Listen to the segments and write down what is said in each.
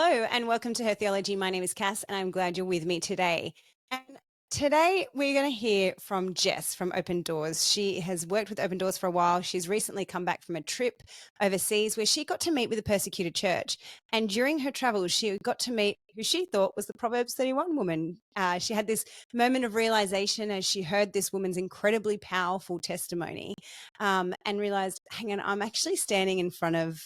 Hello and welcome to Her Theology. My name is Cass and I'm glad you're with me today. And today we're going to hear from Jess from Open Doors. She has worked with Open Doors for a while. She's recently come back from a trip overseas where she got to meet with a persecuted church. And during her travels, she got to meet who she thought was the Proverbs 31 woman. She had this moment of realization as she heard this woman's incredibly powerful testimony and realized, hang on, I'm actually standing in front of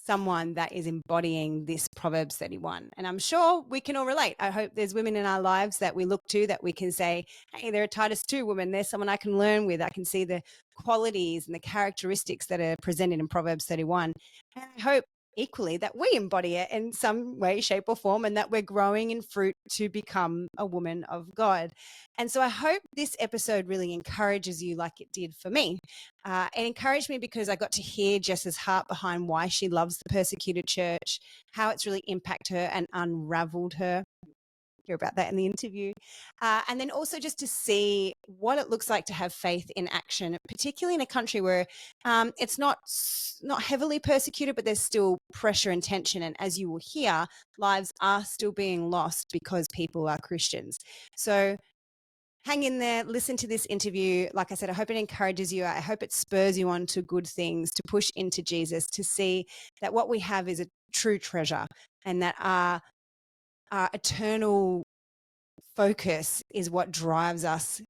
someone that is embodying this Proverbs 31. And I'm sure we can all relate. I hope there's women in our lives that we look to that we can say, hey, they're a Titus 2 woman. There's someone I can learn with. I can see the qualities and the characteristics that are presented in Proverbs 31. And I hope equally that we embody it in some way, shape, or form, and that we're growing in fruit to become a woman of God. And so I hope this episode really encourages you like it did for me. It encouraged me because I got to hear Jess's heart behind why she loves the persecuted church, how it's really impacted her and unraveled her. Hear about that in the interview. And then also just to see what it looks like to have faith in action, particularly in a country where it's not heavily persecuted, but there's still pressure and tension. And as you will hear, lives are still being lost because people are Christians. So hang in there, listen to this interview. Like I said, I hope it encourages you. I hope it spurs you on to good things, to push into Jesus, to see that what we have is a true treasure and that our eternal focus is what drives us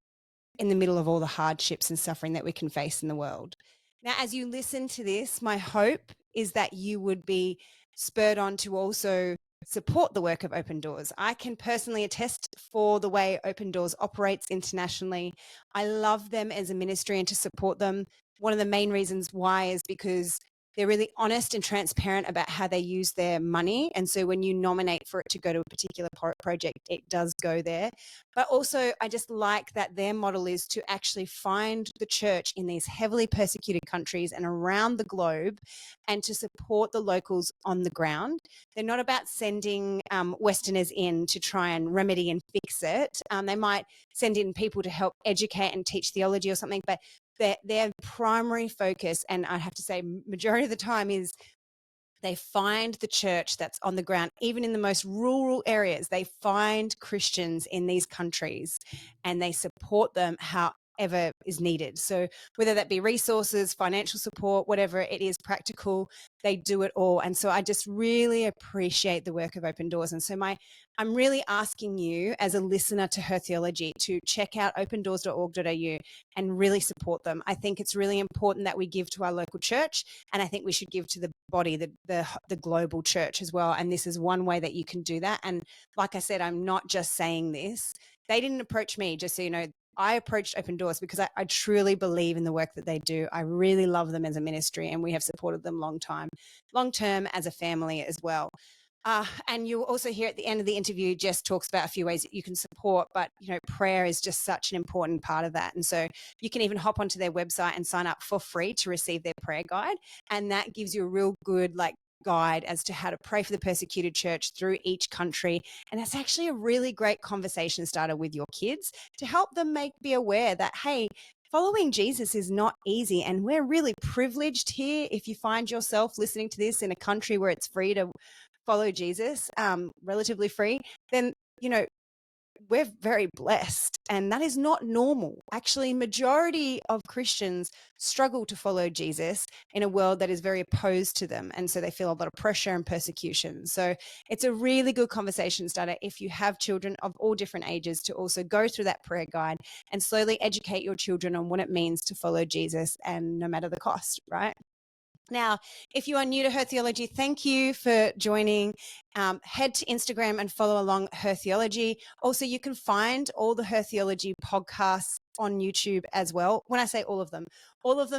in the middle of all the hardships and suffering that we can face in the world. Now, as you listen to this, my hope is that you would be spurred on to also support the work of Open Doors. I can personally attest for the way Open Doors operates internationally. I love them as a ministry and to support them. One of the main reasons why is because they're really honest and transparent about how they use their money. And so when you nominate for it to go to a particular project, it does go there. But also, I just like that their model is to actually find the church in these heavily persecuted countries and around the globe and to support the locals on the ground. They're not about sending Westerners in to try and remedy and fix it. They might send in people to help educate and teach theology or something, but their primary focus, and I have to say majority of the time, is they find the church that's on the ground, even in the most rural areas. They find Christians in these countries and they support them however is needed. So whether that be resources, financial support, whatever it is, practical, they do it all. And so I just really appreciate the work of Open Doors. And so I'm really asking you as a listener to Her Theology to check out opendoors.org.au and really support them. I think it's really important that we give to our local church, and I think we should give to the body, the global church as well. And this is one way that you can do that. And like I said, I'm not just saying this. They didn't approach me, just so you know. I approached Open Doors because I truly believe in the work that they do. I really love them as a ministry, and we have supported them long term as a family as well. And you'll also hear at the end of the interview, Jess talks about a few ways that you can support, but prayer is just such an important part of that. And so you can even hop onto their website and sign up for free to receive their prayer guide. And that gives you a real good guide as to how to pray for the persecuted church through each country. And that's actually a really great conversation starter with your kids to help them be aware that, hey, following Jesus is not easy. And we're really privileged here. If you find yourself listening to this in a country where it's free to follow Jesus, relatively free, then, we're very blessed. And that is not normal. Actually, majority of Christians struggle to follow Jesus in a world that is very opposed to them. And so they feel a lot of pressure and persecution. So it's a really good conversation starter if you have children of all different ages to also go through that prayer guide and slowly educate your children on what it means to follow Jesus, and no matter the cost, right? Now, if you are new to Her Theology, thank you for joining. Head to Instagram and follow along Her Theology. Also, you can find all the Her Theology podcasts on YouTube as well. When I say all of them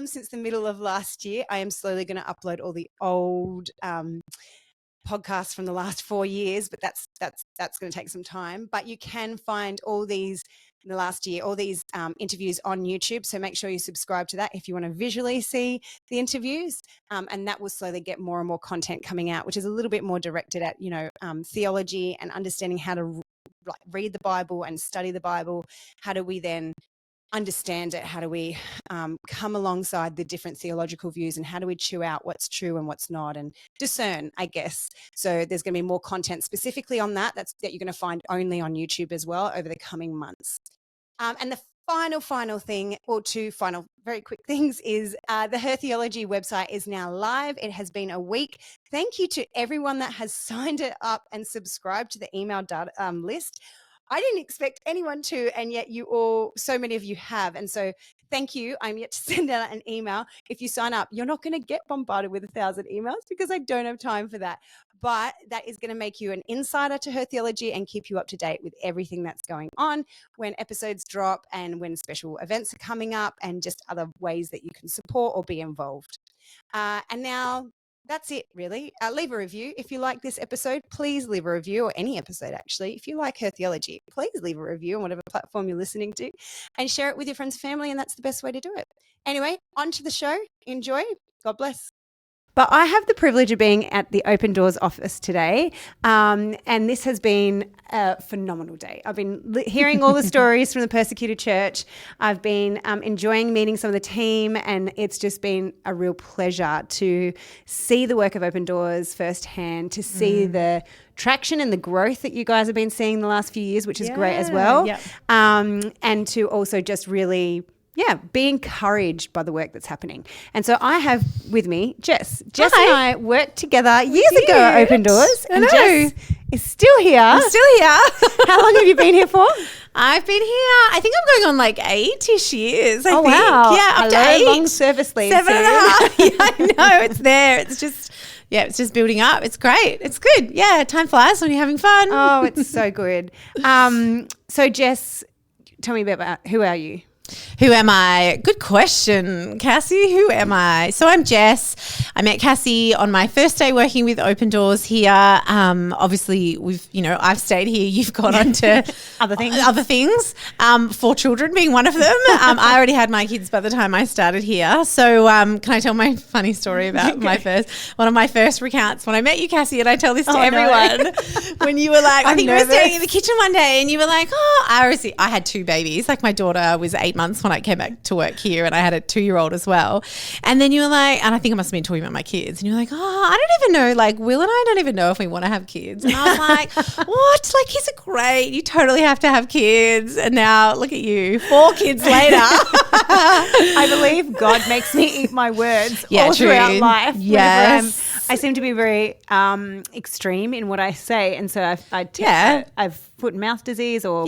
since the middle of last year. I am slowly going to upload all the old podcasts from the last 4 years, but that's going to take some time. But you can find all these in the last year, all these interviews on YouTube. So make sure you subscribe to that if you want to visually see the interviews. And that will slowly get more and more content coming out, which is a little bit more directed at, theology and understanding how to read the Bible and study the Bible. How do we then understand it? How do we come alongside the different theological views, and how do we chew out what's true and what's not, and discern, I guess. So there's going to be more content specifically on that that you're going to find only on YouTube as well over the coming months. And the final thing, or two final very quick things, is the Her Theology website is now live. It has been a week. Thank you to everyone that has signed it up and subscribed to the email list. I didn't expect anyone to, and yet so many of you have. And so thank you. I'm yet to send out an email. If you sign up, you're not going to get bombarded with 1,000 emails because I don't have time for that. But that is going to make you an insider to Her Theology and keep you up to date with everything that's going on, when episodes drop and when special events are coming up, and just other ways that you can support or be involved. And now that's it, really. Leave a review. If you like this episode, please leave a review, or any episode, actually. If you like Her Theology, please leave a review on whatever platform you're listening to, and share it with your friends and family, and that's the best way to do it. Anyway, on to the show. Enjoy. God bless. But I have the privilege of being at the Open Doors office today, and this has been a phenomenal day. I've been hearing all the stories from the persecuted church. I've been enjoying meeting some of the team, and it's just been a real pleasure to see the work of Open Doors firsthand, to see the traction and the growth that you guys have been seeing the last few years, which is great as well, and to also just really be encouraged by the work that's happening. And so I have with me Jess. Jess and I worked together years ago at Open Doors. And Jess is still here. I'm still here. How long have you been here for? I've been here, I think I'm going on like 8-ish years, I think. Wow. Yeah, up to 8. Long service leave. 7.5. Yeah, I know. It's there. It's just building up. It's great. It's good. Yeah, time flies when you're having fun. Oh, it's so good. So Jess, tell me a bit about, who are you? Who am I? Good question, Cassie. Who am I? So I'm Jess. I met Cassie on my first day working with Open Doors here. Obviously, I've stayed here. You've gone on to other things. 4 children being one of them. I already had my kids by the time I started here. So can I tell my funny story about one of my first recounts when I met you, Cassie, and I tell this to everyone. When you were like, I think we were standing in the kitchen one day and you were like, I had 2 babies. Like my daughter was 8 months when I came back to work here, and I had a 2-year-old as well. And then you were like, and I think I must have been talking about my kids, and you were like, I don't even know, like Will and I don't even know if we want to have kids. And I was like, what? Like, kids are great. You totally have to have kids. And now look at you, 4 kids later. I believe God makes me eat my words all throughout life. Yes. I seem to be very extreme in what I say, and so I've foot and mouth disease or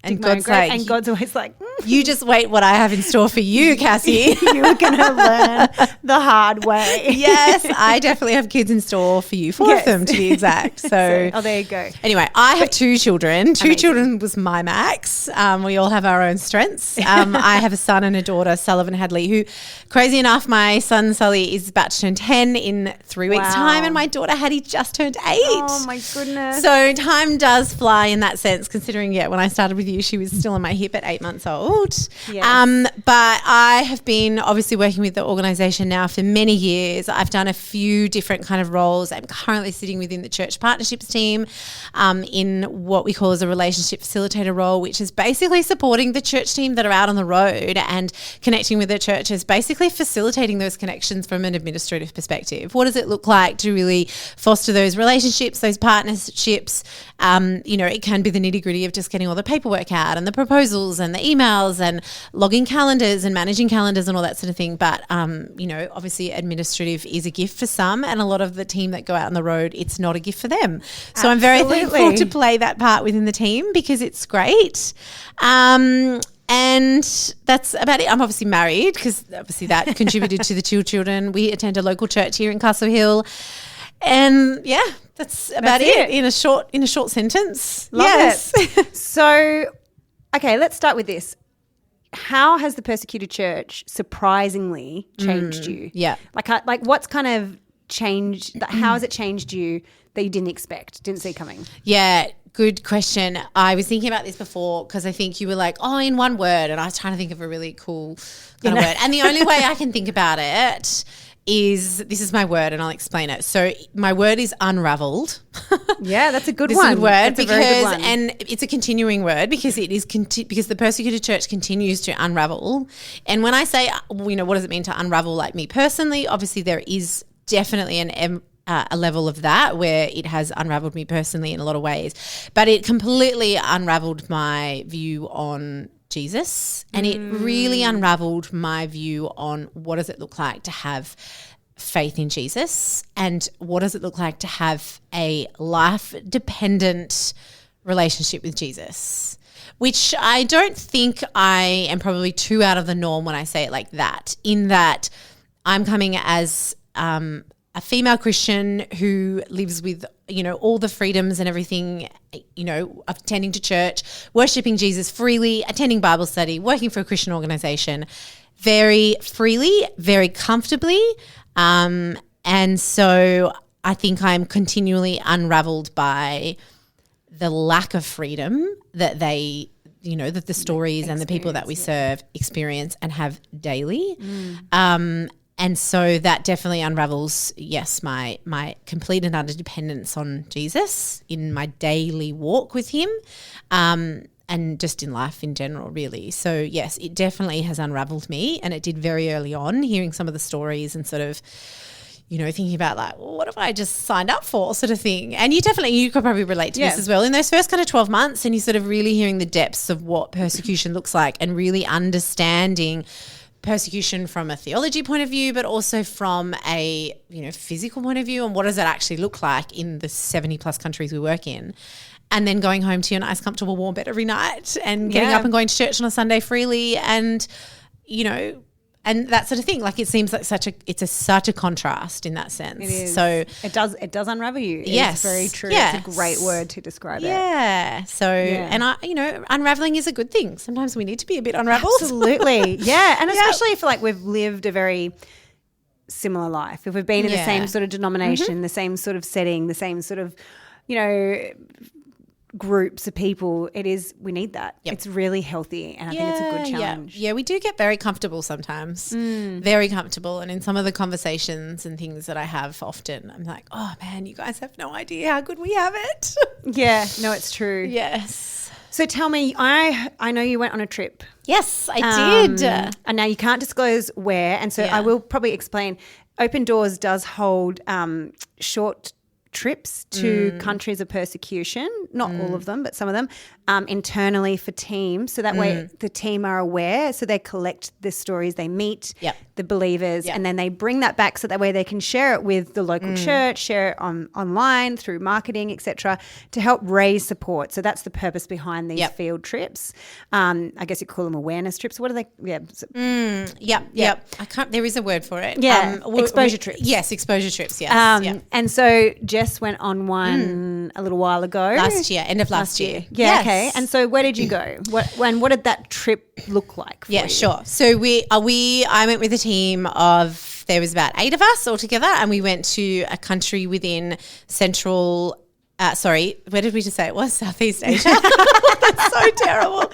And God's like, and God's always like, you just wait what I have in store for you, Cassie. You're going to learn the hard way. Yes, I definitely have kids in store for you, 4 of them to be exact. So there you go. Anyway, I have 2 children. 2 children was my max. We all have our own strengths. I have a son and a daughter, Sullivan Hadley, who, crazy enough, my son Sully is about to turn 10 in 3 weeks' time, and my daughter Hattie just turned 8. Oh my goodness. So time does fly in that sense, considering when I started with you, she was still on my hip at 8 months old. Yes. But I have been obviously working with the organisation now for many years. I've done a few different kind of roles. I'm currently sitting within the church partnerships team in what we call as a relationship facilitator role, which is basically supporting the church team that are out on the road and connecting with their churches, basically facilitating those connections from an administrative perspective. What does it look like to really foster those relationships, those partnerships? It can be the nitty-gritty of just getting all the paperwork out and the proposals and the emails and logging calendars and managing calendars and all that sort of thing. But, obviously administrative is a gift for some, and a lot of the team that go out on the road, it's not a gift for them. So I'm very thankful to play that part within the team because it's great. And that's about it. I'm obviously married because obviously that contributed to the 2 children. We attend a local church here in Castle Hill. And that's about it in a short sentence. Love it. So, okay, let's start with this. How has the persecuted church surprisingly changed you? Yeah. Like what's kind of changed? How has it changed you that you didn't expect, didn't see coming? Yeah. Good question. I was thinking about this before because I think you were like, in one word, and I was trying to think of a really cool kind of word. And the only way I can think about it this is my word, and I'll explain it. So my word is unraveled. Yeah, that's a good This one. is a good word That's a very good one. and it's a continuing word because it is because the persecuted church continues to unravel. And when I say, what does it mean to unravel? Like me personally, obviously there is definitely a level of that where it has unraveled me personally in a lot of ways, but it completely unraveled my view on Jesus, and it really unraveled my view on what does it look like to have faith in Jesus, and what does it look like to have a life-dependent relationship with Jesus, which I don't think I am probably too out of the norm when I say it like that, in that I'm coming as a female Christian who lives with, all the freedoms and everything, attending to church, worshiping Jesus freely, attending Bible study, working for a Christian organization very freely, very comfortably. And so I think I'm continually unraveled by the lack of freedom that they, that the stories and the people that we serve experience and have daily. And so that definitely unravels, yes, my complete and utter dependence on Jesus in my daily walk with him, and just in life in general, really. So, yes, it definitely has unraveled me, and it did very early on, hearing some of the stories and sort of, thinking about like, well, what have I just signed up for, sort of thing. And you could probably relate to this as well. In those first kind of 12 months, and you're sort of really hearing the depths of what persecution looks like and really understanding persecution from a theology point of view, but also from a physical point of view, and what does that actually look like in the 70 plus countries we work in, and then going home to your nice comfortable warm bed every night and getting up and going to church on a Sunday freely, and and that sort of thing. Like, it seems like it's such a contrast in that sense. It is. So it does unravel you. Yes, it's very true. yes. It's a great word to describe it. Yeah. So, and unraveling is a good thing. Sometimes we need to be a bit unraveled. Absolutely. Yeah. And especially if like we've lived a very similar life, if we've been in the same sort of denomination, the same sort of setting, the same sort of, groups of people, we need that. Yep. It's really healthy, and I think it's a good challenge. Yeah, we do get very comfortable sometimes, very comfortable. And in some of the conversations and things that I have often, I'm like, oh man, you guys have no idea how good we have it. Yeah, no, it's true. Yes. So tell me, I know you went on a trip. Yes, I did. And now you can't disclose where, and so I will probably explain. Open Doors does hold short trips to countries of persecution, not all of them, but some of them, internally for teams. So that way the team are aware. So they collect the stories, they meet the believers, and then they bring that back so that way they can share it with the local church, share it online through marketing, etc., to help raise support. So that's the purpose behind these field trips. I guess you call them awareness trips. What are they? I can't. There is a word for it. Yeah, exposure trips. Yes, exposure trips. Yes. And so Jess went on one a little while ago. Last year, end of last year. Yeah, yes. okay. And so where did you go? What did that trip look like for you? Sure. So I went with a team of, there was about 8 of us all together, and we went to a country within where did we just say it was? Southeast Asia. That's so terrible.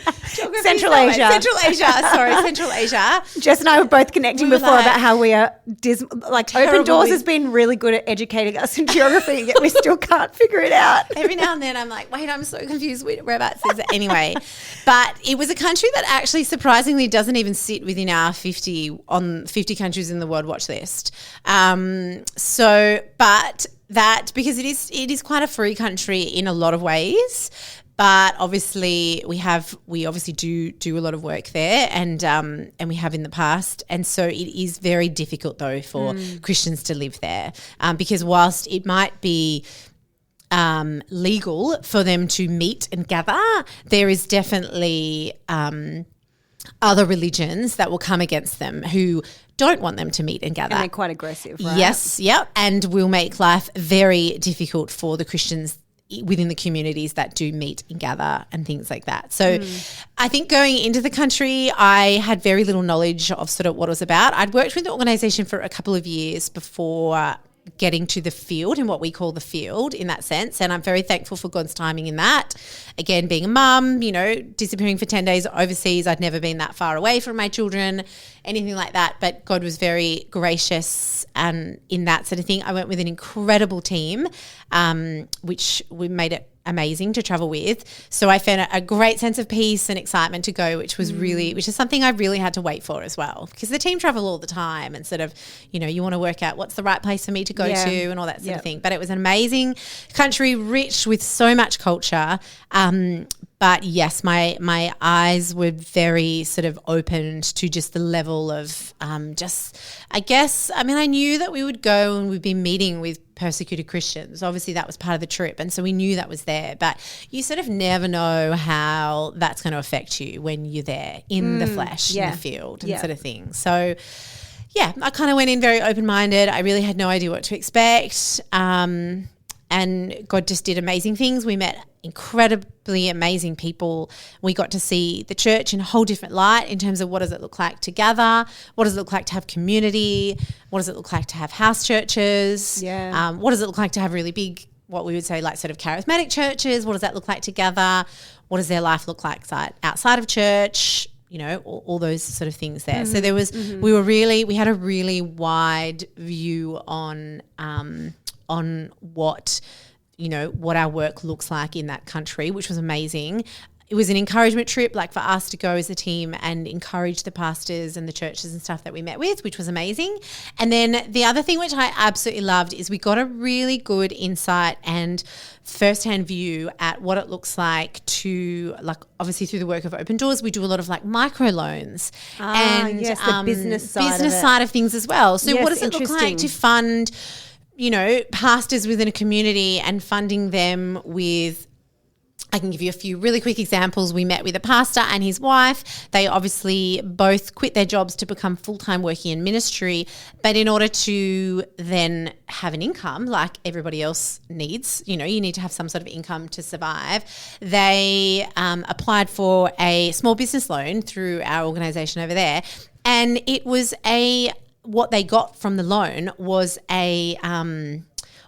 Central Asia. Central Asia. Jess and I were both connecting before about how we are Open Doors has been really good at educating us in geography, yet we still can't figure it out. Every now and then I'm like, wait, I'm so confused whereabouts is it anyway. But it was a country that actually surprisingly doesn't even sit within our 50 countries in the world watch list. Because it is quite a free country in a lot of ways, but obviously we obviously do a lot of work there, and we have in the past, and so it is very difficult though for Christians to live there, because whilst it might be legal for them to meet and gather, there is definitely other religions that will come against them who don't want them to meet and gather. And they're quite aggressive, right? Yes, yep, and will make life very difficult for the Christians within the communities that do meet and gather and things like that. So I think going into the country, I had very little knowledge of sort of what it was about. I'd worked with the organisation for a couple of years before getting to the field and what we call the field in that sense. And I'm very thankful for God's timing in that. Again, being a mum, you know, disappearing for 10 days overseas, I'd never been that far away from my children, anything like that. But God was very gracious and in that sort of thing. I went with an incredible team, which we made it amazing to travel with. So I found a great sense of peace and excitement to go, which is something I really had to wait for as well, because the team travel all the time and sort of, you know, you want to work out what's the right place for me to go to and all that sort of thing. But it was an amazing country, rich with so much culture. But yes, my eyes were very sort of opened to just the level of I knew that we would go and we'd be meeting with persecuted Christians. Obviously that was part of the trip, and so we knew that was there, but you sort of never know how that's going to affect you when you're there in the flesh, in the field and sort of thing. So yeah, I kind of went in very open-minded. I really had no idea what to expect. And God just did amazing things. We met incredibly amazing people. We got to see the church in a whole different light in terms of what does it look like to gather? What does it look like to have community? What does it look like to have house churches? What does it look like to have really big, what we would say like sort of charismatic churches? What does that look like together? What does their life look like outside of church? You know, all those sort of things there. So there was, we had a really wide view on what, you know, what our work looks like in that country, which was amazing. It was an encouragement trip, like for us to go as a team and encourage the pastors and the churches and stuff that we met with, which was amazing. And then the other thing which I absolutely loved is we got a really good insight and firsthand view at what it looks like to, like, obviously through the work of Open Doors, we do a lot of like microloans and the business side of things as well. So what does it look like to fund, you know, pastors within a community and funding them with, I can give you a few really quick examples. We met with a pastor and his wife. They obviously both quit their jobs to become full-time working in ministry, but in order to then have an income like everybody else needs, you know, you need to have some sort of income to survive. They applied for a small business loan through our organisation over there, and it was what they got from the loan was a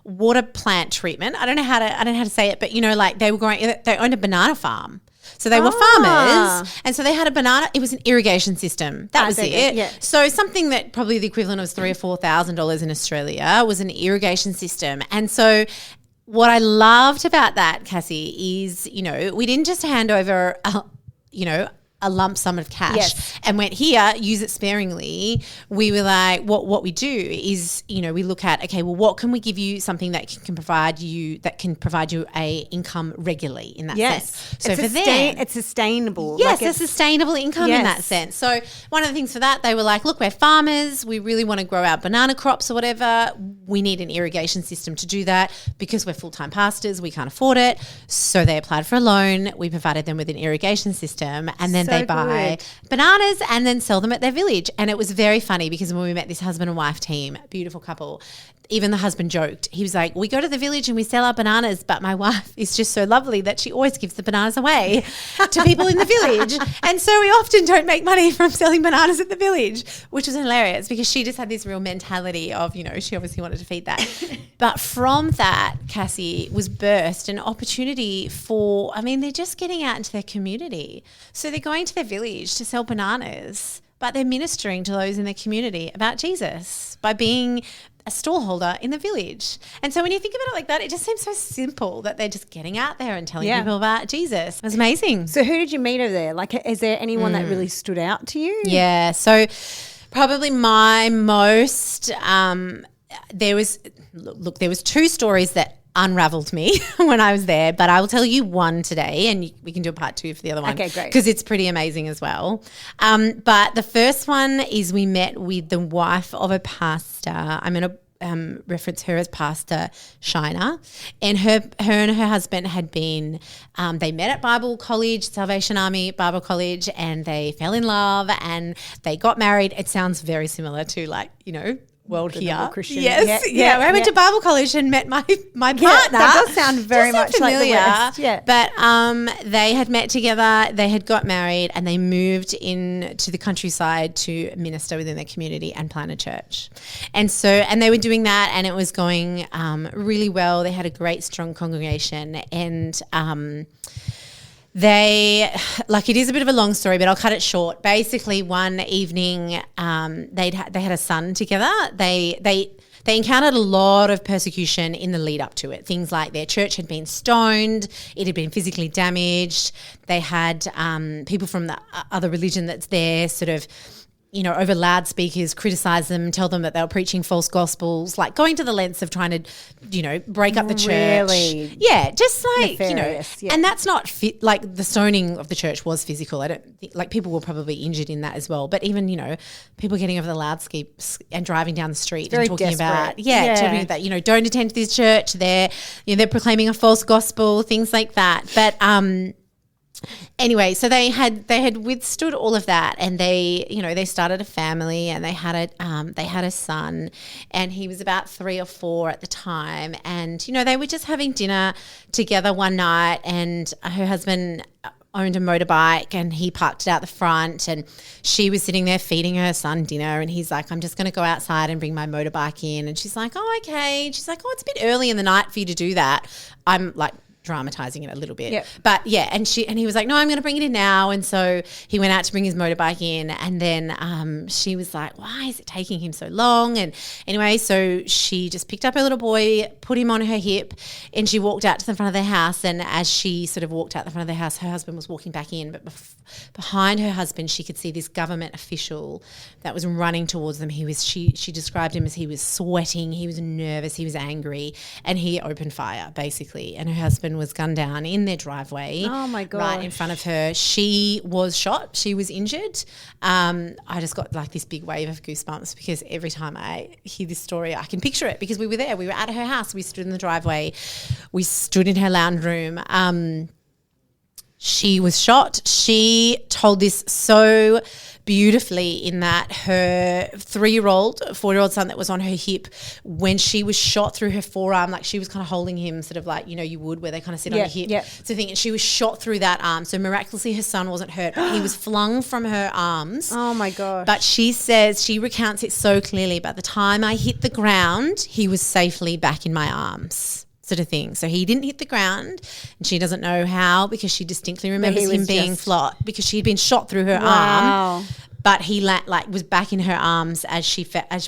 water plant treatment. I don't know how to say it, but you know, like they owned a banana farm. So they were farmers, and so they had a banana. It was an irrigation system. That was it. Yeah. So something that probably the equivalent of $3,000 or $4,000 in Australia was an irrigation system. And so what I loved about that, Cassie, is, you know, we didn't just hand over a lump sum of cash and went, here, use it sparingly. We were like, what we do is, you know, we look at, okay, well, what can we give you, something that can provide you a income regularly in that sense. So for them, it's sustainable. Yes, a sustainable income in that sense. So one of the things for that, they were like, look, we're farmers. We really want to grow our banana crops or whatever. We need an irrigation system to do that because we're full-time pastors. We can't afford it. So they applied for a loan. We provided them with an irrigation system, and then they buy bananas and then sell them at their village. And it was very funny because when we met this husband and wife team, beautiful couple, even the husband joked. He was like, we go to the village and we sell our bananas, but my wife is just so lovely that she always gives the bananas away to people in the village. And so we often don't make money from selling bananas at the village, which was hilarious because she just had this real mentality of, you know, she obviously wanted to feed that. But from that, Cassie, was birthed an opportunity for, I mean, they're just getting out into their community. So they're going to their village to sell bananas, but they're ministering to those in their community about Jesus by being a stallholder in the village. And so when you think about it like that, it just seems so simple that they're just getting out there and telling people about Jesus. It was amazing. So who did you meet over there? Like, is there anyone that really stood out to you? Yeah. So probably my most, there was two stories that unraveled me when I was there, but I will tell you one today, and we can do a part 2 for the other one. Okay, great. Because it's pretty amazing as well. But the first one is we met with the wife of a pastor. I'm going to reference her as Pastor Shiner, and her and her husband had been, they met at Bible College, Salvation Army Bible College, and they fell in love and they got married. It sounds very similar to, like, you know, world The here. normal Christian. Yes. Yeah. I went to Bible college and met my partner. That does sound very much familiar. like the West. Yeah. But they had met together, they had got married, and they moved into the countryside to minister within their community and plant a church. And they were doing that, and it was going really well. They had a great, strong congregation, and it is a bit of a long story, but I'll cut it short. Basically, one evening, they had a son together. They encountered a lot of persecution in the lead up to it. Things like their church had been stoned, it had been physically damaged. They had people from the other religion that's there sort of, over loudspeakers, criticize them, tell them that they were preaching false gospels, like going to the lengths of trying to, break up the church. Really? Yeah, just like, nefarious, yeah. And that's not fit. Like the stoning of the church was physical. I don't think, like people were probably injured in that as well. But even, people getting over the loudspeakers and driving down the street Very and talking desperate. about, talking about, don't attend this church. They're proclaiming a false gospel, things like that. But, anyway, so they had withstood all of that, and they started a family, and they had a son, and he was about 3 or 4 at the time, and they were just having dinner together one night, and her husband owned a motorbike, and he parked it out the front, and she was sitting there feeding her son dinner, and he's like, I'm just going to go outside and bring my motorbike in, and she's like, oh, okay. And she's like, oh, it's a bit early in the night for you to do that. I'm like dramatizing it a little bit. Yep. But yeah, and he was like, no, I'm going to bring it in now. And so he went out to bring his motorbike in, and then she was like, why is it taking him so long? And anyway, so she just picked up her little boy, put him on her hip, and she walked out to the front of the house. And as she sort of walked out the front of the house, her husband was walking back in, but behind her husband, she could see this government official that was running towards them. She described him as he was sweating, he was nervous, he was angry, and he opened fire basically. And her husband was gunned down in their driveway. Oh my gosh. Right in front of her. She was shot. She was injured. I just got like this big wave of goosebumps because every time I hear this story, I can picture it because we were there. We were at her house. We stood in the driveway. We stood in her lounge room. She was shot. She told this so beautifully in that her 3-year-old, 4-year-old son that was on her hip, when she was shot through her forearm, like she was kind of holding him sort of like, you would where they kind of sit on your hip. So thinking she was shot through that arm. So miraculously her son wasn't hurt, but he was flung from her arms. Oh my gosh. But she recounts it so clearly. By the time I hit the ground, he was safely back in my arms. Sort of thing. So he didn't hit the ground, and she doesn't know how because she distinctly remembers him being flat because she had been shot through her arm. But he was back in her arms as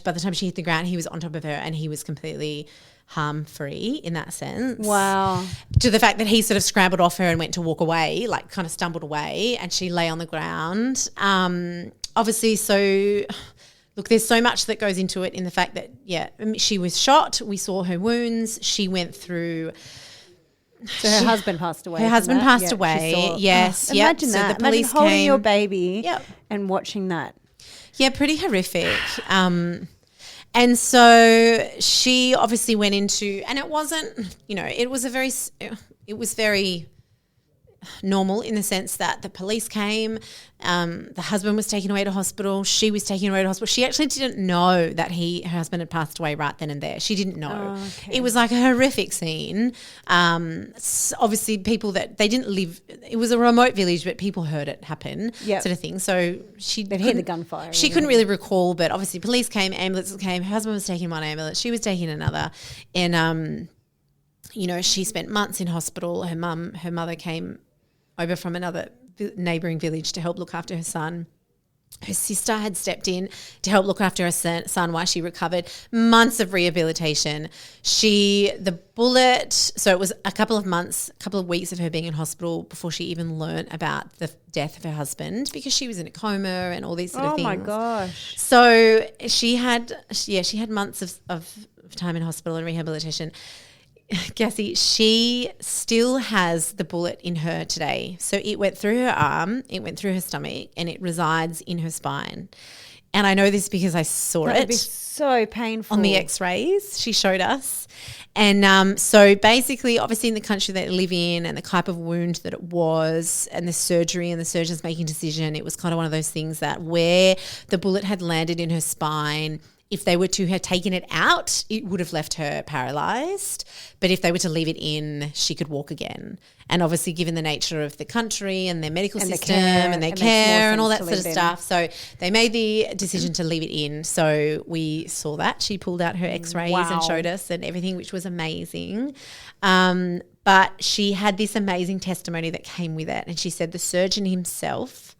by the time she hit the ground, he was on top of her, and he was completely harm-free in that sense. Wow. To the fact that he sort of scrambled off her and went to walk away, like kind of stumbled away, and she lay on the ground. Obviously, so look, there's so much that goes into it in the fact that, she was shot. We saw her wounds. She went through. So her husband passed away. Her husband passed away. Yes. Imagine that. So the police imagine holding came. your baby and watching that. Yeah, pretty horrific. And so she obviously went into, and it wasn't, it was very normal in the sense that the police came, the husband was taken away to hospital, she was taken away to hospital. She actually didn't know that her husband had passed away right then and there. She didn't know. Oh, okay. It was like a horrific scene. Obviously people that they didn't live, it was a remote village, but people heard it happen, sort of thing. So they'd hear the gunfire. She couldn't really recall, but obviously police came, ambulances came, her husband was taking one ambulance, she was taking another, and she spent months in hospital. Her mother came over from another neighbouring village to help look after her son. Her sister had stepped in to help look after her son while she recovered. Months of rehabilitation. The bullet, so it was a couple of weeks of her being in hospital before she even learnt about the death of her husband because she was in a coma and all these sort of things. Oh my gosh. So she had months of time in hospital and rehabilitation. Cassie, she still has the bullet in her today. So it went through her arm, it went through her stomach, and it resides in her spine. And I know this because I saw That would it be so painful. on the x-rays she showed us. And so basically, obviously in the country they live in and the type of wound that it was and the surgery and the surgeons making decision, it was kind of one of those things that where the bullet had landed in her spine, if they were to have taken it out, it would have left her paralyzed. But if they were to leave it in, she could walk again. And obviously, given the nature of the country and their medical system and their care and all that sort of stuff. So they made the decision to leave it in. So we saw that. She pulled out her x-rays and showed us and everything, which was amazing. But she had this amazing testimony that came with it. And she said the surgeon himself,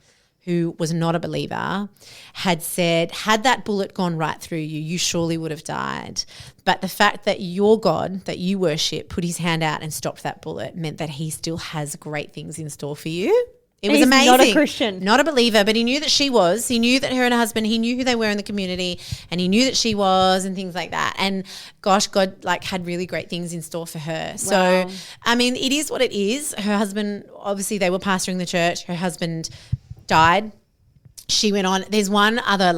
who was not a believer, had said, had that bullet gone right through you, you surely would have died. But the fact that your God that you worship put his hand out and stopped that bullet meant that he still has great things in store for you. It was amazing. Not a Christian. Not a believer, but he knew that she was. He knew that her and her husband, he knew who they were in the community, and he knew that she was and things like that. And gosh, God had really great things in store for her. Wow. So, I mean, it is what it is. Her husband, obviously they were pastoring the church. Her husband died. She went on. There's one other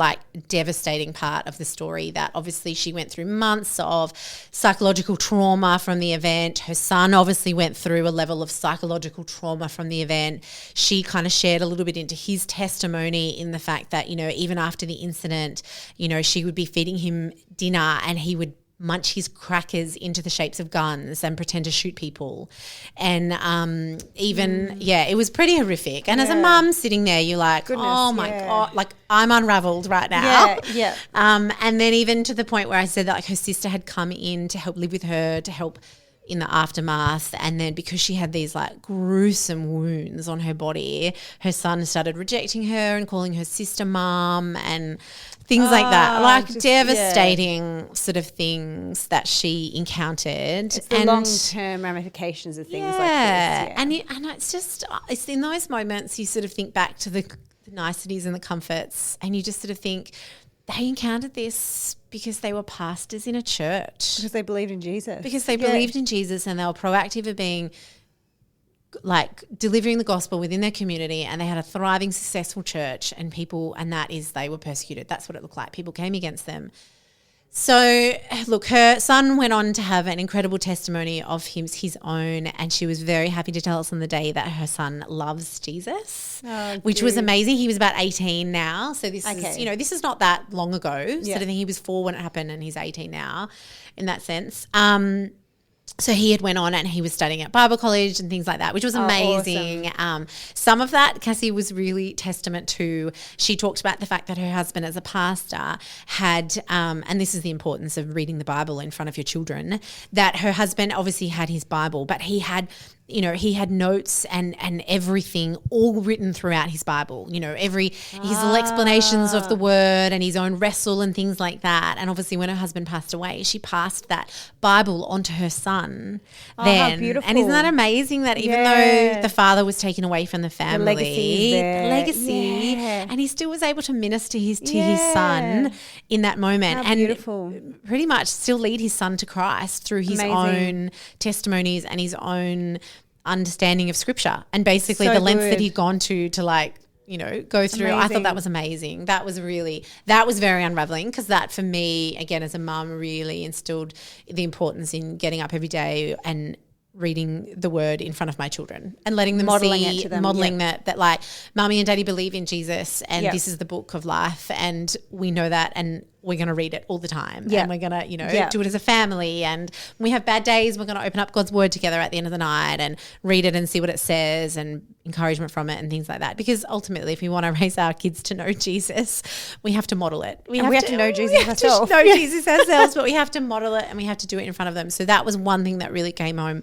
devastating part of the story that obviously she went through months of psychological trauma from the event. Her son obviously went through a level of psychological trauma from the event. She kind of shared a little bit into his testimony in the fact that, even after the incident, she would be feeding him dinner and he would munch his crackers into the shapes of guns and pretend to shoot people. And it was pretty horrific. And as a mum sitting there, you're like, goodness, oh my God, I'm unraveled right now. Yeah. And then even to the point where I said that her sister had come in to help live with her, to help in the aftermath. And then because she had these gruesome wounds on her body, her son started rejecting her and calling her sister mom and things like that, devastating sort of things that she encountered. It's the long-term ramifications of things like this. Yeah. And it's in those moments you sort of think back to the niceties and the comforts, and you just sort of think they encountered this because they were pastors in a church. Because they believed in Jesus. Because they believed in Jesus, and they were proactive of being delivering the gospel within their community, and they had a thriving, successful church, and they were persecuted. That's what it looked like. People came against them. So, look, her son went on to have an incredible testimony of his own, and she was very happy to tell us on the day that her son loves Jesus, which was amazing. He was about 18 now, so this is, this is not that long ago. Sort of thing. He was 4 when it happened, and he's 18 now, in that sense. So he had went on and he was studying at Bible college and things like that, which was amazing. Awesome. Some of that, Cassie, was really testament to, she talked about the fact that her husband as a pastor had, and this is the importance of reading the Bible in front of your children, that her husband obviously had his Bible, but he had notes and everything all written throughout his Bible, his little explanations of the word and his own wrestle and things like that. And obviously when her husband passed away, she passed that Bible onto her son then. How beautiful. And isn't that amazing that even though the father was taken away from the family, the legacy, and he still was able to minister his son in that moment. How beautiful. Pretty much still lead his son to Christ through his own testimonies and his own understanding of scripture, and basically the lengths that he'd gone to go through. Amazing. I thought that was amazing. That was very unraveling, because that for me, again, as a mum, really instilled the importance in getting up every day and reading the word in front of my children and letting them modeling that mommy and daddy believe in Jesus, and this is the book of life, and we know that, and we're going to read it all the time, and we're going to do it as a family, and when we have bad days, we're going to open up God's word together at the end of the night and read it and see what it says and encouragement from it and things like that, because ultimately if we want to raise our kids to know Jesus, we have to model it. We have to know Jesus ourselves. Jesus ourselves, but we have to model it, and we have to do it in front of them. So that was one thing that really came home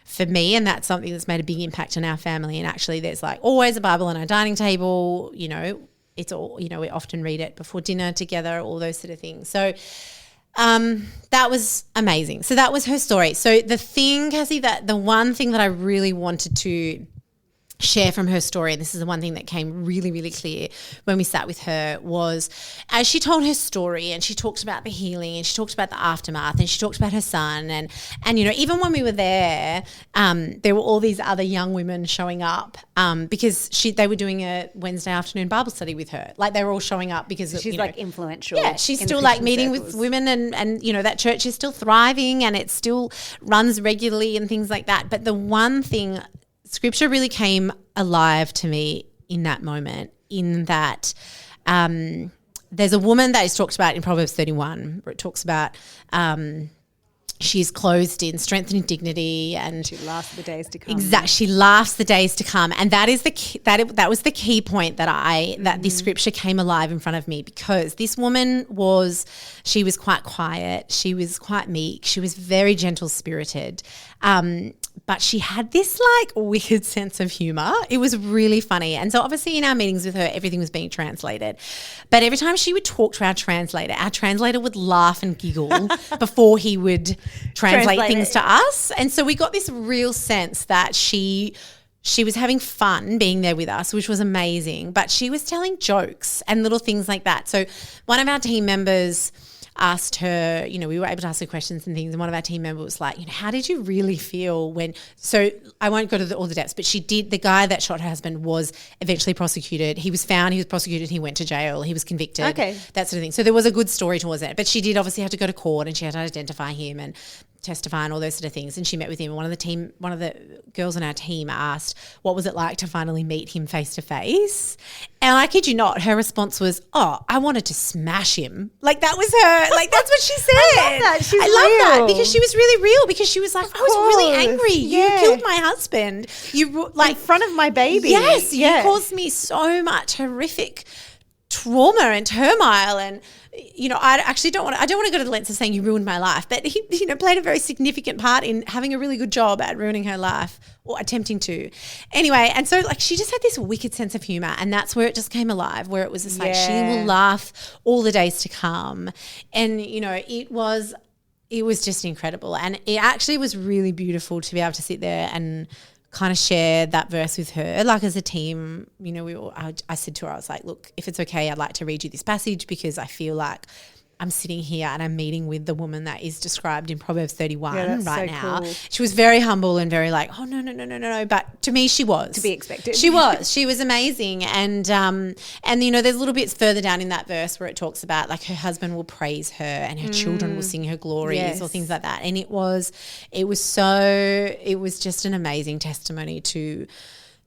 for me, and that's something that's made a big impact on our family. And actually there's always a Bible on our dining table, it's all, we often read it before dinner together, all those sort of things. So that was amazing. So that was her story. So the thing, Cassie, the one thing that I really wanted to share from her story, and this is the one thing that came really, really clear when we sat with her, was as she told her story and she talked about the healing and she talked about the aftermath and she talked about her son, and even when we were there were all these other young women showing up because they were doing a Wednesday afternoon Bible study with her. They were all showing up because she's influential. Yeah, she's still meeting with women, and that church is still thriving and it still runs regularly and things like that. But the one thing, Scripture really came alive to me in that moment, in that there's a woman that is talked about in Proverbs 31 where it talks about she's clothed in strength and dignity, and she laughs the days to come. Exactly, she laughs the days to come, and that is the key, that was the key point that this scripture came alive in front of me, because this woman she was quite quiet, she was quite meek, she was very gentle spirited, but she had this like wicked sense of humor. It was really funny. And so obviously in our meetings with her, everything was being translated. But every time she would talk to our translator would laugh and giggle before he would translate things to us. And so we got this real sense that she was having fun being there with us, which was amazing. But she was telling jokes and little things like that. So one of our team members asked her, we were able to ask her questions and things, and one of our team members was like, how did you really feel when, so I won't go to all the depths, but the guy that shot her husband was eventually prosecuted. He was found, he was prosecuted, he went to jail, he was convicted, that sort of thing. So there was a good story towards it, but she did obviously have to go to court, and she had to identify him and testify and all those sort of things. And she met with him. One of the girls on our team asked, what was it like to finally meet him face to face? And I kid you not, her response was, I wanted to smash him. Like that was her, like that's what she said. I love that. I love that because she was really real, because she was like, I was really angry. You killed my husband. You like in front of my baby. Yes. You caused me so much horrific trauma and turmoil, and I actually don't want to go to the lengths of saying you ruined my life, but he played a very significant part in having a really good job at ruining her life, or attempting to. Anyway, and so like she just had this wicked sense of humor, and that's where it just came alive, where it was just like she will laugh all the days to come. And it was just incredible, and it actually was really beautiful to be able to sit there and kind of share that verse with her. Like as a team, I said to her, I was like, look, if it's okay, I'd like to read you this passage, because I feel like I'm sitting here and I'm meeting with the woman that is described in Proverbs 31 right now. Cool. She was very humble and very like, oh, no. But to me, she was. To be expected. She was. She was amazing. And there's little bits further down in that verse where it talks about like her husband will praise her and her children will sing her glories, or things like that. And it was just an amazing testimony to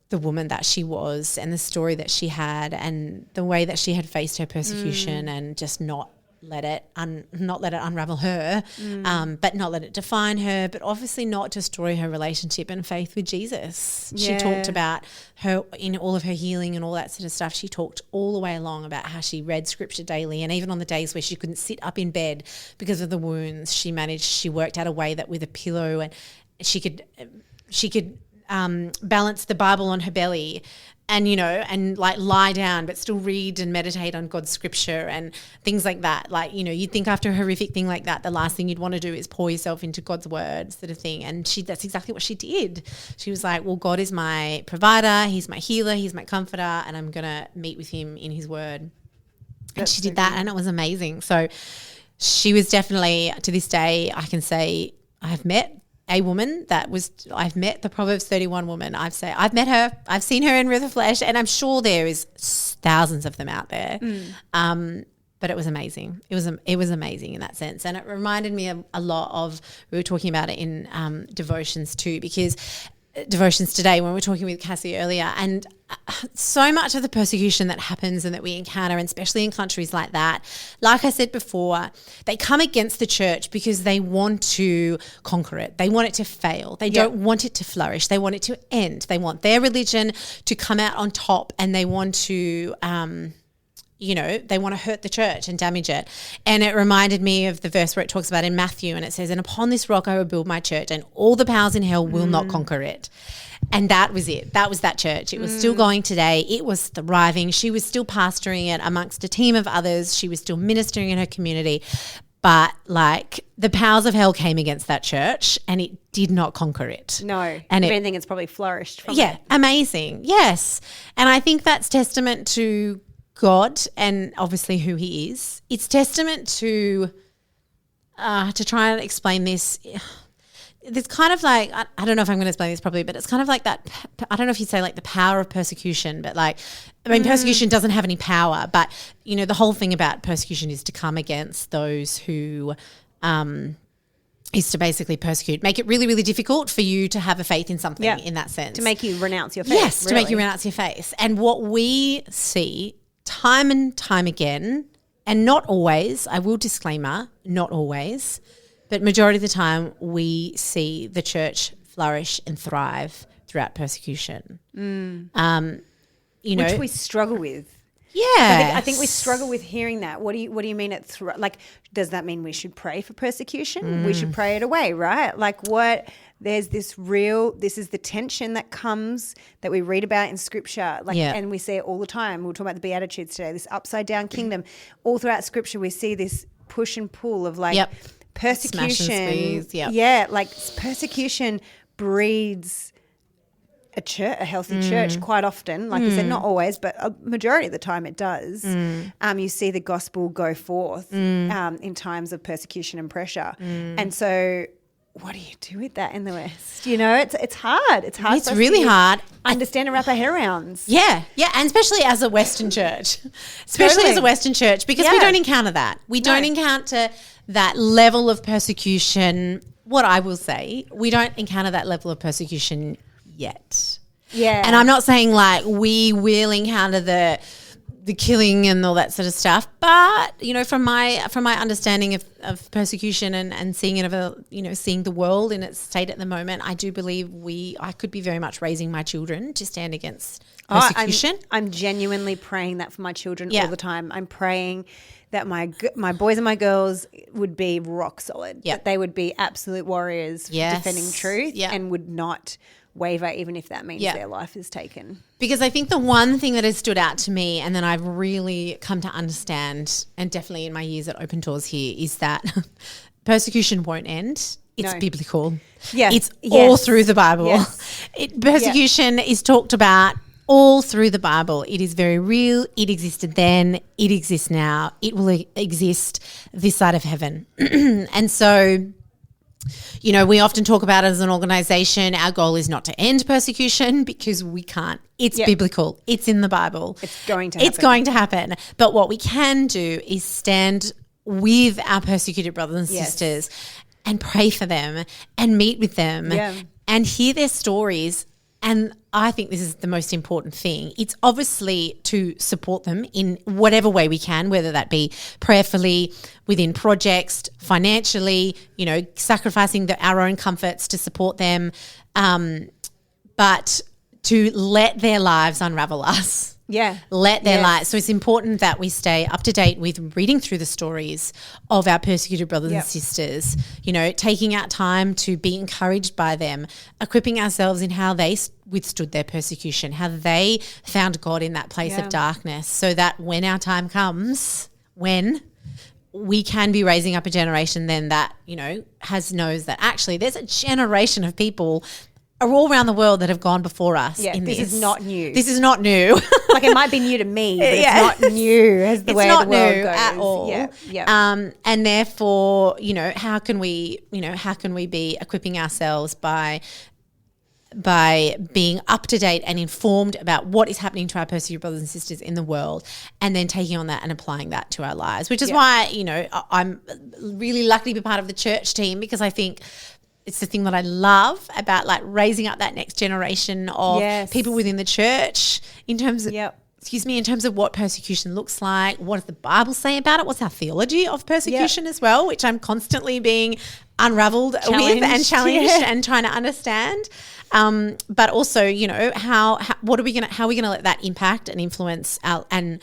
the woman that she was, and the story that she had, and the way that she had faced her persecution, and just not let it unravel her, but not let it define her, but obviously not destroy her relationship and faith with Jesus. She talked about her in all of her healing and all that sort of stuff. She talked all the way along about how she read scripture daily, and even on the days where she couldn't sit up in bed because of the wounds, she worked out a way that with a pillow, and she could balance the Bible on her belly, and and like lie down but still read and meditate on God's scripture and things like that. Like, you'd think after a horrific thing like that, the last thing you'd want to do is pour yourself into God's word, sort of thing. And that's exactly what she did. She was like, well, God is my provider, he's my healer, he's my comforter, and I'm going to meet with him in his word. And she did that, and it was amazing. So she was definitely, to this day, I can say I've met a woman I've met the Proverbs 31 woman. I've met her, I've seen her in real flesh, and I'm sure there is thousands of them out there. But it was amazing. It was amazing in that sense. And it reminded me a lot of, we were talking about it in devotions too, because devotions today when we were talking with Cassie earlier, and so much of the persecution that happens and that we encounter, and especially in countries like that, like I said before, they come against the church because they want to conquer it. They want it to fail. They don't want it to flourish. They want it to end. They want their religion to come out on top, and they want to they want to hurt the church and damage it. And it reminded me of the verse where it talks about in Matthew, and it says, and upon this rock I will build my church, and all the powers in hell will not conquer it. And that was it. That was that church. It was still going today. It was thriving. She was still pastoring it amongst a team of others. She was still ministering in her community. But like the powers of hell came against that church, and it did not conquer it. No. And if anything, it's probably flourished from it. Amazing. Yes. And I think that's testament to God and obviously who he is. It's testament to try and explain this. There's kind of like, I don't know if I'm going to explain this properly, but it's kind of like that, I don't know if you'd say like the power of persecution, but like, I mean, persecution doesn't have any power, but the whole thing about persecution is to come against those who, is to basically persecute, make it really, really difficult for you to have a faith in something in that sense. To make you renounce your faith. Yes, really. To make you renounce your faith. And what we see time and time again and not always, I will disclaimer, not always, but majority of the time we see the church flourish and thrive throughout persecution. Which we struggle with. Yeah, I think we struggle with hearing that. What do you mean does that mean we should pray for persecution? We should pray it away, right? Like what? There's this is the tension that comes that we read about in scripture, and we see it all the time. We'll talk about the Beatitudes today, this upside down kingdom. All throughout scripture, we see this push and pull of persecution. Persecution breeds a healthy church quite often. Like you said, not always, but a majority of the time it does. You see the gospel go forth in times of persecution and pressure. And so what do you do with that in the West? You know, it's hard. It's hard. It's really hard. Understand and wrap our head around. Yeah. And especially as a Western church. Because we don't encounter that. We don't encounter that level of persecution. What I will say, we don't encounter that level of persecution yet. Yeah. And I'm not saying like we will encounter the killing and all that sort of stuff, but you know, from my understanding of persecution and seeing it seeing the world in its state at the moment, I do believe I could be very much raising my children to stand against persecution. I'm genuinely praying that for my children all the time. I'm praying that my boys and my girls would be rock solid, that they would be absolute warriors defending truth and would not waver even if that means their life is taken. Because I think the one thing that has stood out to me and that I've really come to understand, and definitely in my years at Open Doors here, is that persecution won't end. It's biblical. Yes. It's all through the Bible. Yes. Persecution is talked about all through the Bible. It is very real. It existed then. It exists now. It will exist this side of heaven. And so, you know, we often talk about it as an organisation. Our goal is not to end persecution because we can't. It's biblical. It's in the Bible. It's going to happen. But what we can do is stand with our persecuted brothers and sisters and pray for them and meet with them and hear their stories. And I think this is the most important thing. It's obviously to support them in whatever way we can, whether that be prayerfully, within projects, financially, you know, sacrificing our own comforts to support them, but to let their lives unravel us. Yeah. Let their lives. So it's important that we stay up to date with reading through the stories of our persecuted brothers and sisters, you know, taking out time to be encouraged by them, equipping ourselves in how they withstood their persecution, how they found God in that place of darkness, so that when our time comes, when we can be raising up a generation then that, you know, knows that actually there's a generation of people all around the world that have gone before us in this. This is not new. This is not new. Like it might be new to me, but it's not new as the way the world goes. At all. And therefore, you know, how can we be equipping ourselves by being up to date and informed about what is happening to our persecuted brothers and sisters in the world, and then taking on that and applying that to our lives, which is why, you know, I'm really lucky to be part of the church team, because I think it's the thing that I love about like raising up that next generation of people within the church in terms of in terms of what persecution looks like, what does the Bible say about it, what's our theology of persecution as well, which I'm constantly being unraveled with and challenged and trying to understand. But also, you know, how are we going to let that impact and influence and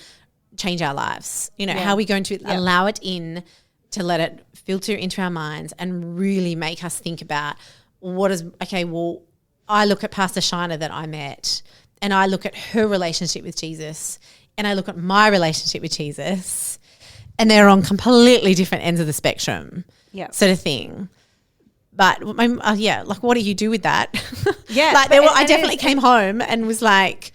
change our lives? You know, how are we going to allow it in, to let it filter into our minds and really make us think about I look at Pastor Shiner that I met, and I look at her relationship with Jesus, and I look at my relationship with Jesus, and they're on completely different ends of the spectrum, sort of thing. But like, what do you do with that? Yeah, like I definitely came home and was like,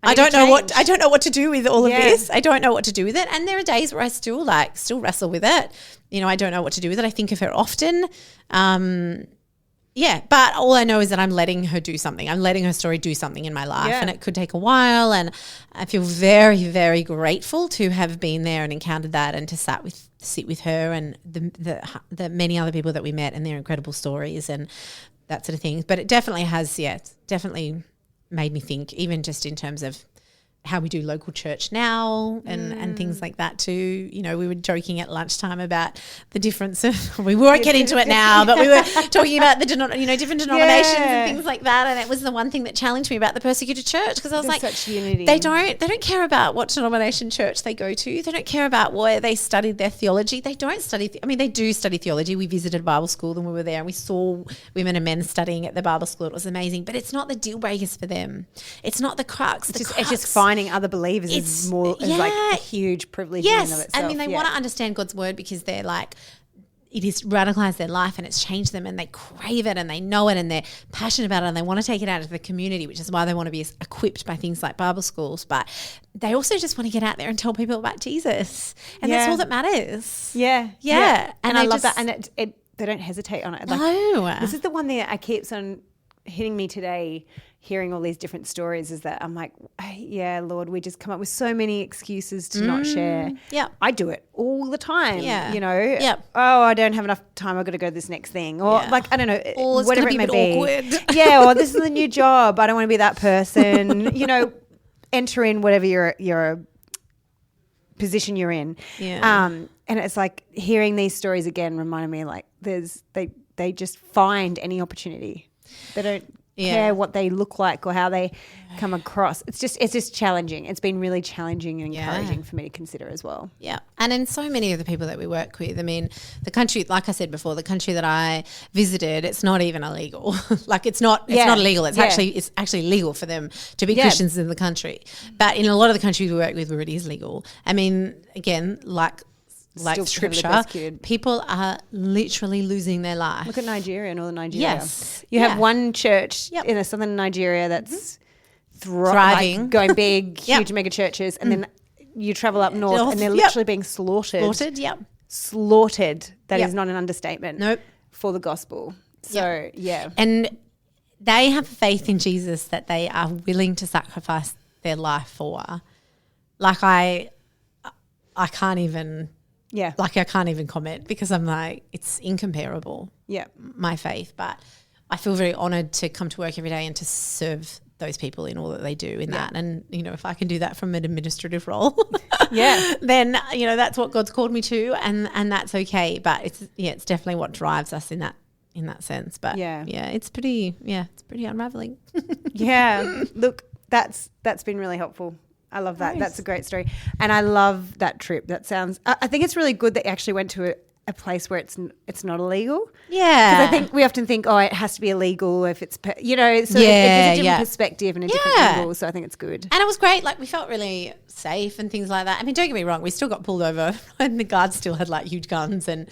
I don't know what to do with all of this. I don't know what to do with it. And there are days where I still wrestle with it. You know, I don't know what to do with it. I think of her often. But all I know is that I'm letting her do something. I'm letting her story do something in my life, and it could take a while. And I feel very, very grateful to have been there and encountered that, and to sit with her and the many other people that we met and their incredible stories and that sort of thing. But it definitely has, it's definitely made me think, even just in terms of how we do local church now and things like that too. You know, we were joking at lunchtime about the difference of, we won't get into it now, but we were talking about the different denominations and things like that. And it was the one thing that challenged me about the persecuted church, because I was There's like, such unity. they don't care about what denomination church they go to. They don't care about where they studied their theology. They don't study. They do study theology. We visited Bible school and we were there and we saw women and men studying at the Bible school. It was amazing, but it's not the deal breakers for them. It's not the crux. It's just finding other believers is like a huge privilege in and of itself. They want to understand God's word because they're like, it has radicalized their life and it's changed them, and they crave it and they know it and they're passionate about it and they want to take it out to the community, which is why they want to be equipped by things like Bible schools. But they also just want to get out there and tell people about Jesus, and that's all that matters. Yeah. And I love that. And they don't hesitate on it. Like, no. This is the one that keeps on hitting me today, hearing all these different stories, is that I'm like, yeah, Lord, we just come up with so many excuses to not share. Yeah. I do it all the time. Yeah. You know, Oh, I don't have enough time. I've got to go to this next thing. Or like, I don't know, or it's whatever it be may be. awkward. Yeah. Or this is a new job. I don't want to be that person. You know, enter in whatever your position you're in. Yeah. And it's like hearing these stories again reminded me, like, they just find any opportunity. They don't care what they look like or how they come across. It's just challenging. It's been really challenging and encouraging for me to consider as well. Yeah. And in so many of the people that we work with, the country, like I said before, the country that I visited, it's not even illegal. Like it's not illegal. It's actually legal for them to be Christians in the country. But in a lot of the countries we work with where it is legal, again, like scripture, people are literally losing their life. Look at Nigeria and all the Nigeria. Yes. You have one church in the southern Nigeria that's thriving, like going big, huge mega churches, and then you travel up north and they're literally being slaughtered. Slaughtered. That is not an understatement. Nope. For the gospel. So, And they have faith in Jesus that they are willing to sacrifice their life for. Like I can't even... Yeah. Like I can't even comment because I'm like, it's incomparable. Yeah. My faith. But I feel very honoured to come to work every day and to serve those people in all that they do in that. And, if I can do that from an administrative role, then, that's what God's called me to, and that's okay. But it's definitely what drives us in that sense. But it's pretty unraveling. Look, that's been really helpful. I love that. Nice. That's a great story. And I love that trip. That sounds, I think it's really good that you actually went to a place where it's not illegal. Yeah. Because I think we often think, it has to be illegal if it's, so it gives a different perspective and a different angle. So I think it's good. And it was great. Like we felt really safe and things like that. Don't get me wrong. We still got pulled over and the guards still had like huge guns, and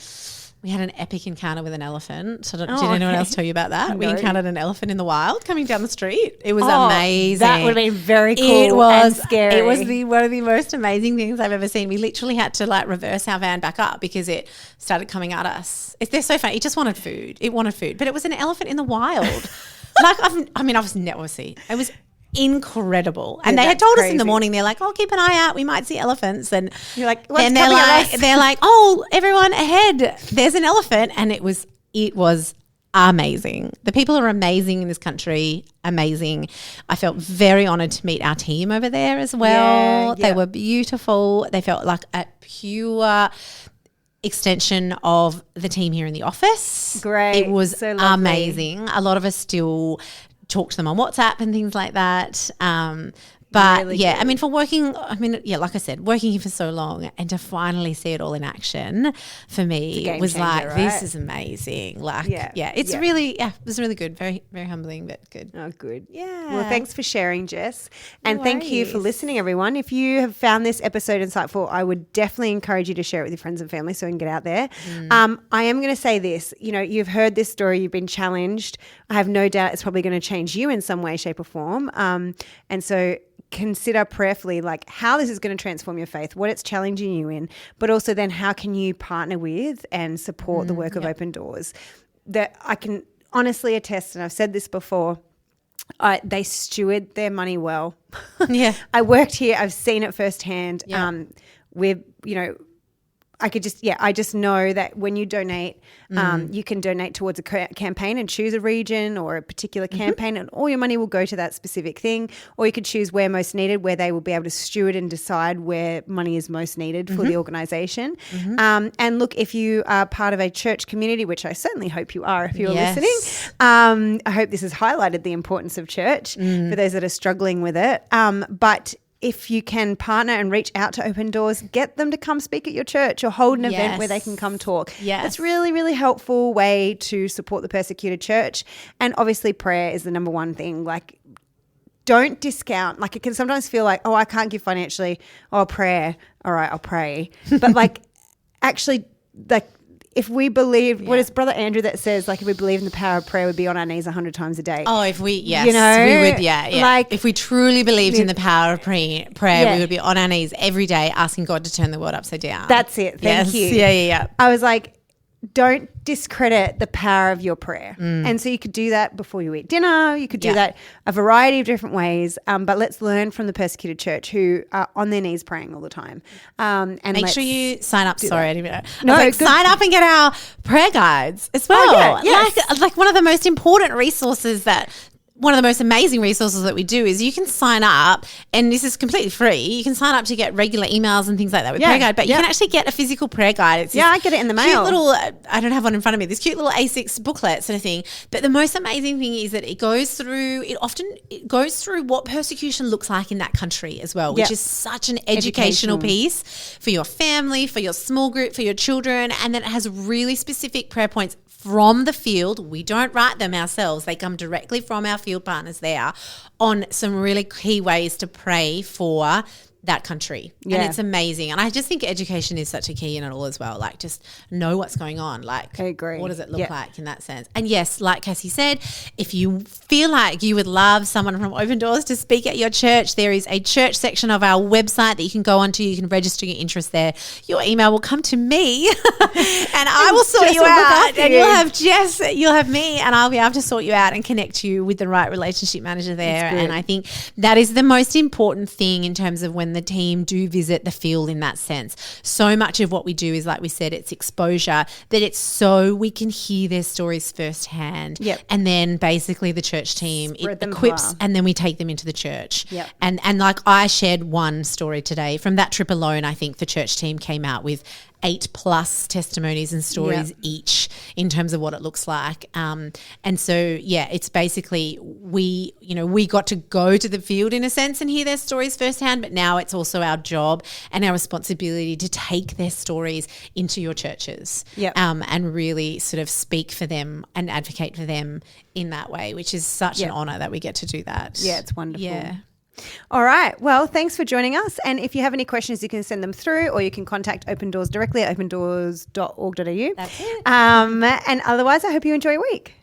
we had an epic encounter with an elephant. So did anyone else tell you about that? No. We encountered an elephant in the wild coming down the street. It was amazing. That would have been very cool and scary. It was one of the most amazing things I've ever seen. We literally had to like reverse our van back up because it started coming at us. They're so funny. It just wanted food. It wanted food. But it was an elephant in the wild. I've never seen. It was incredible. And they had told us in the morning, they're like, keep an eye out, we might see elephants. And you're like, and they're like, everyone ahead, there's an elephant. And it was amazing. The people are amazing in this country. Amazing. I felt very honoured to meet our team over there as well. They were beautiful. They felt like a pure extension of the team here in the office. Great. It was so amazing. A lot of us still talk to them on WhatsApp and things like that. But really for working, like I said, working here for so long and to finally see it all in action for me was like, right? This is amazing. Like, really, it was really good. Very, very humbling, but good. Oh, good. Yeah. Well, thanks for sharing, Jess. And thank you for listening, everyone. If you have found this episode insightful, I would definitely encourage you to share it with your friends and family so we can get out there. I am going to say this, you've heard this story, you've been challenged. I have no doubt it's probably going to change you in some way, shape or form. And so consider prayerfully like how this is going to transform your faith, what it's challenging you in, but also then how can you partner with and support the work of Open Doors. That I can honestly attest, and I've said this before, they steward their money well. Yeah. I worked here, I've seen it firsthand. We're, I just know that when you donate, you can donate towards a campaign and choose a region or a particular campaign, and all your money will go to that specific thing. Or you could choose where most needed, where they will be able to steward and decide where money is most needed for the organisation. And look, if you are part of a church community, which I certainly hope you are if you're listening, I hope this has highlighted the importance of church for those that are struggling with it. But if you can partner and reach out to Open Doors, get them to come speak at your church or hold an event where they can come talk. It's really, really helpful way to support the persecuted church. And obviously prayer is the number one thing. Like, don't discount. Like, it can sometimes feel like, oh, I can't give financially. Oh, prayer. All right, I'll pray. But like, actually, like, if we believe, what is Brother Andrew that says, like, if we believe in the power of prayer, we'd be on our knees 100 times a day. Oh, if we, we would, Like, if we truly believed in the power of prayer, we would be on our knees every day asking God to turn the world upside down. That's it. Thank you. Yeah. I was like, don't discredit the power of your prayer. And so you could do that before you eat dinner. You could do that a variety of different ways. But let's learn from the persecuted church who are on their knees praying all the time. And make sure you sign up. Sorry, I didn't know. No, sign up and get our prayer guides as well. Like one of the most important resources one of the most amazing resources that we do is you can sign up, and this is completely free. You can sign up to get regular emails and things like that with prayer guide, but you can actually get a physical prayer guide. It's I get it in the mail. Cute little, I don't have one in front of me, this cute little A6 booklet sort of thing. But the most amazing thing is that it goes through what persecution looks like in that country as well, which is such an educational piece for your family, for your small group, for your children. And then it has really specific prayer points from the field. We don't write them ourselves. They come directly from our field partners there on some really key ways to pray for that country. And it's amazing. And I just think education is such a key in it all as well. Like, just know what's going on. Like, I agree. What does it look like in that sense? And yes, like Cassie said, if you feel like you would love someone from Open Doors to speak at your church, there is a church section of our website that you can go onto. You can register your interest there. Your email will come to me and I will sort you out. And you'll have Jess, you'll have me, and I'll be able to sort you out and connect you with the right relationship manager there. And I think that is the most important thing in terms of when the team do visit the field in that sense. So much of what we do is, like we said, it's exposure, that it's so we can hear their stories firsthand. And then basically the church team equips, and then we take them into the church. And like I shared one story today from that trip alone. I think the church team came out with 8+ testimonies and stories each in terms of what it looks like. And so, it's basically we got to go to the field in a sense and hear their stories firsthand, but now it's also our job and our responsibility to take their stories into your churches and really sort of speak for them and advocate for them in that way, which is such an honour that we get to do that. Yeah, it's wonderful. Yeah. All right. Well, thanks for joining us. And if you have any questions, you can send them through, or you can contact Open Doors directly at opendoors.org.au. That's it. And otherwise, I hope you enjoy your week.